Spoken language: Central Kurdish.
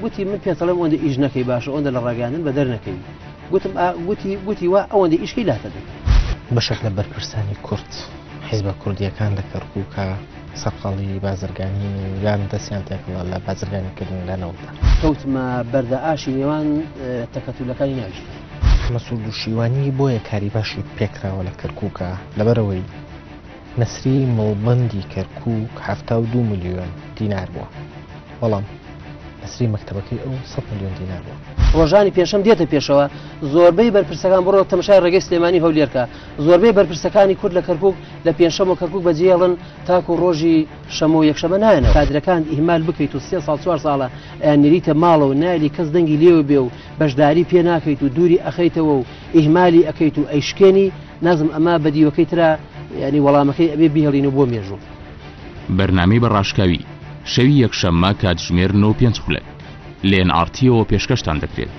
گوتی من پێتەڵێم ئەوەندە ئیش نەکەی باشە ئەوەندە لە ڕاگەاندن بە دەرنەکەی گوتم گوتی وا ئەوەندە ئیشکەی لاتە دەکەی بەشێک لە بەرپرسانی کورد حیزبە کوردیەکان لە کەرکووکە سەرقاڵی بازرگانی یان دەستیان تێکڵە لە بازرگانیکردن لەنەوەدا کەوتمە بەردە ئاشی نێوان تەکەتولەکانی ناویشت مەسوود و شیوانی بۆیە کاری باشی پێکراوە لە کەرکووکە لەبەرەوەی نەسری مڵبەندی کەرکووک 72 ملیۆن دینار بووە بەڵام نەسری مەکتەبەکەی ئەو 100 ملیۆن دینار بووە ڕۆژانی پێشەم دێتە پێشەوە زۆربەی بەرپرسەکان بڕۆ تەماشای ڕێگەی سلێمانی هەولێرکە زۆربەی بەرپرسەکانی کورد لە کەرکووک لە پێنجشەمە و کەرکووک بەجێڵن تاکو ڕۆژی شەمە و یەکشەمە نایەنەوە کادرەکان ئیهمال بکەیت و 3 ساڵ 4 ساڵە ئەیانێریتە ماڵەوە نایلی کەس دەنگی لێوە بێ و بەشداری پێ ناکەیت و دووری ئەخەیتەوە و ئیهمالی ئەکەیت و ئەیشکێنی نازم ئەمە بەدیوەکەی ترا ینی وەڵامەکەی ئەبێ بیهێڵینە بۆ مێژوو بەرنامەی بەڕاشکاوی شەوی یەکشەممە کاتژمێر 9:05 لێن ئارتیەوە پێشکەشتان دەکرێت